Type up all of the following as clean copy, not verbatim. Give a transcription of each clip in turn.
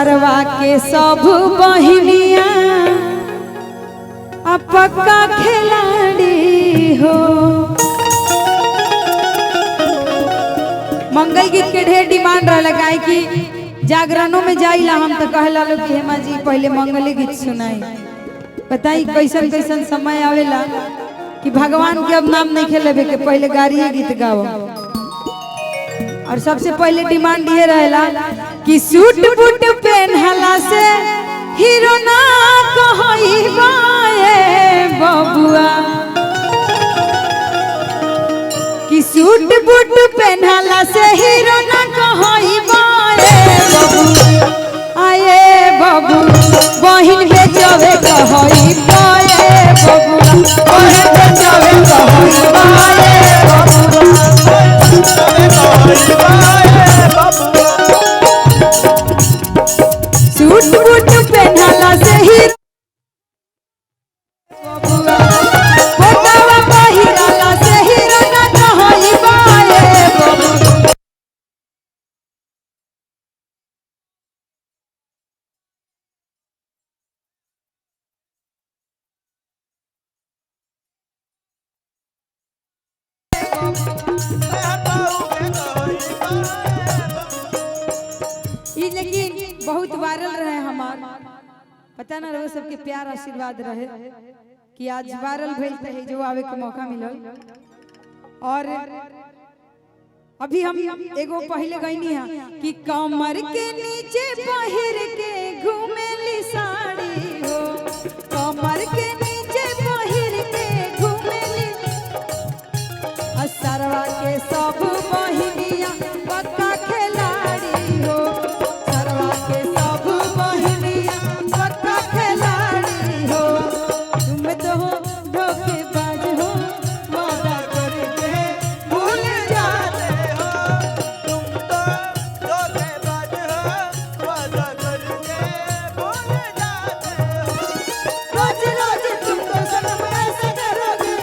सरवा के सब बहिनिया पक्का खिलाड़ी हो। मंगल गीत के ढेर डिमांड रहा कि जागरणों में जाइला हम तो कहला लोग कि हेमा जी पहले मंगल गीत सुनाई। बताई कैसन कैसन समय आवेला कि भगवान के अब नाम नहीं खेलेबे के पहले गाड़िए गीत गाओ। और सबसे पहले डिमांड ये रहेला कि सूट बूट पहनला से हीरो ना कहइबा ए बबुआ, कि सूट बूट पहनला से हीरो ना कहइबा ए बबुआ। आए बबू बहिन बेचवे कहइबा ए बबुआ, बहिन बेचवे कहइबा ए बबुआ। सूट बूट पहनला से ही बबुआ, फोटवा पहिरला से हीरो ना कहइबा ए बबुआ। लेकिन बहुत वायरल रहे हमार, पता ना रहो सबके प्यार आशीर्वाद रहे कि आज वायरल भेल है जो आवे के मौका मिलल। और अभी हम एगो पहले गईनी है कि कमर के नीचे पहिर के घूमेली साड़ी हो, कमर के नीचे पहिर के घूमेली। सरवा के सब बहिनिया पक्का खिलाड़ी हो, सरवा के सब बहिनिया पक्का खिलाड़ी हो। तुम तो हो धोखेबाज हो, वादा करके भूल जाते हो। तुम तो धोखेबाज हो, वादा करके भूल जाते हो। रोज रोज तुमको सनम ऐसे करोगे,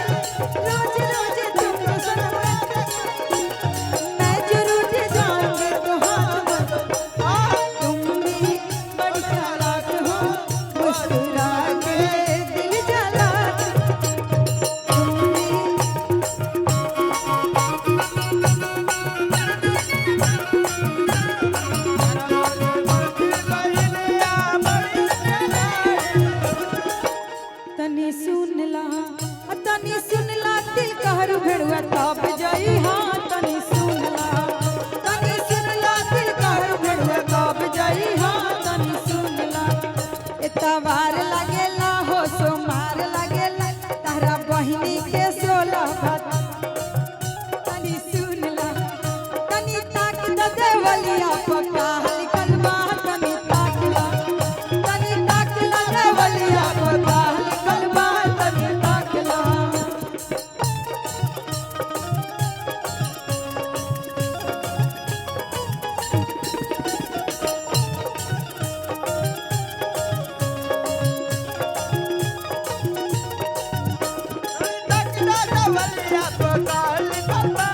रोज रोज तुमको सनम मैं जरूर जाऊंगी तो हाँ। तुम भी बड़ी चालाक हो, मुस्कुरा के दिल जला। तुम भी तनी सुन ला, तनी सुन ला दिल कहर भेड़ुआ तब जाई। हाँ तनी सुन ला, तनी सुन ला दिल कहर भेड़ुआ तब जाई। हाँ तनी सुन ला, एतवार लगेला हो सोमार लगेला तारा बहिनी के 16 भात। तनी सुन ला, तनी ताक द देवलिया पक्का लिखल बा। तनी ताक ला, तनी ताक ला देवलिया पक्का लिखल बा। तनी ताक ला। तनी तकला देवलिया पक्का लिखल बा।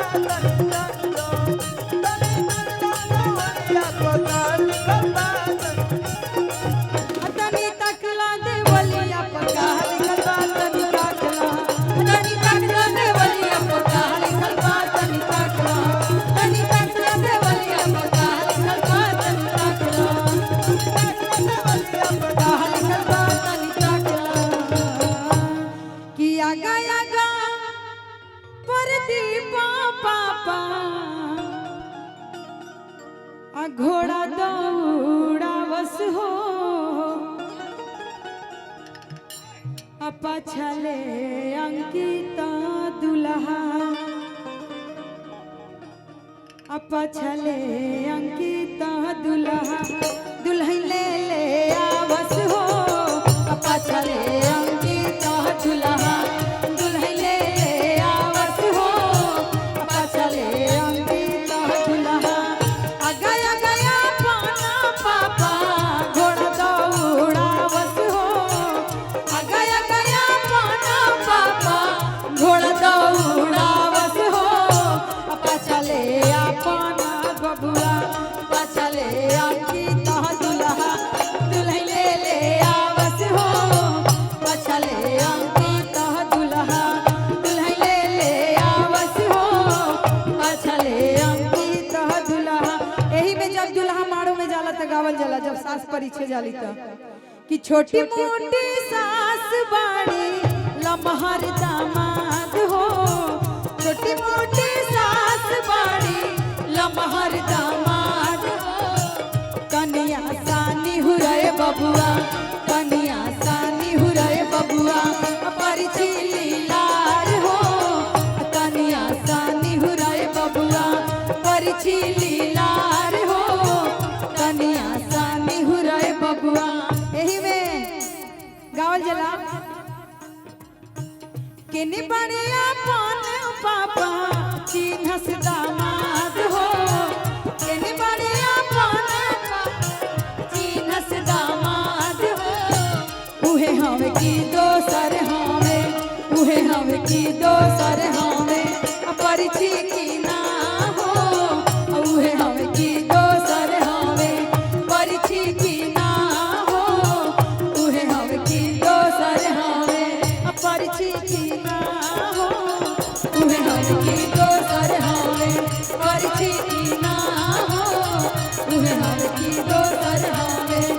तनी तकला, तनी तकला देवलिया पक्का लिखल बा। तनी तकला, तनी तकला देवलिया पक्का लिखल बा। तनी तकला, पक्का लिखल बा। तनी तकला कि आगा आगा परदीपा पापा आ घोड़ा दौड़ावस हो, पछले अंकिता दुल्हा, पछले अंकिता दुल्हा दुल्हन ले आवस हो। पछले अंकिता दुल्हा दुल्हन ले आवस हो। पछले अंकिता दुल्हा आ गया गया पाना पापा घोड़ा दौड़ावस हो। आ गया गया पाना पापा घोड़ा दौड़ावस हो। पछले अपना बबुआ पछले अंकिता गावल जाला जब सास परीछे जाली त कि छोटी मोटी सास बाड़ी लमहर दामाद हो, छोटी मोटी सास बाड़ी लमहर दामाद हो। कनिया सानी हुरे बबुआ, कनिया सानी हुरे बबुआ परिछी लीलार हो, कनिया सानी हुरे बबुआ परिछी लीलार हो, कनिया सानी हुरे बबुआ। यही में गावल जला केने बड़े अपन पापा चिन्हस दामाद हो, केने बड़े अपन चिन्हस दामाद हो। उहे हमें की दोसर हमें, उहे हमें की दोसर हमें परिछी की ना हो, उहे हमें की दोसर हमें परिछी की ना हो, उहे हमें की दोसर हमें परिछी की ना हो, उहे हमें की दोसर हमें परिछी की ना हो, उहे हमें की दोसर हमें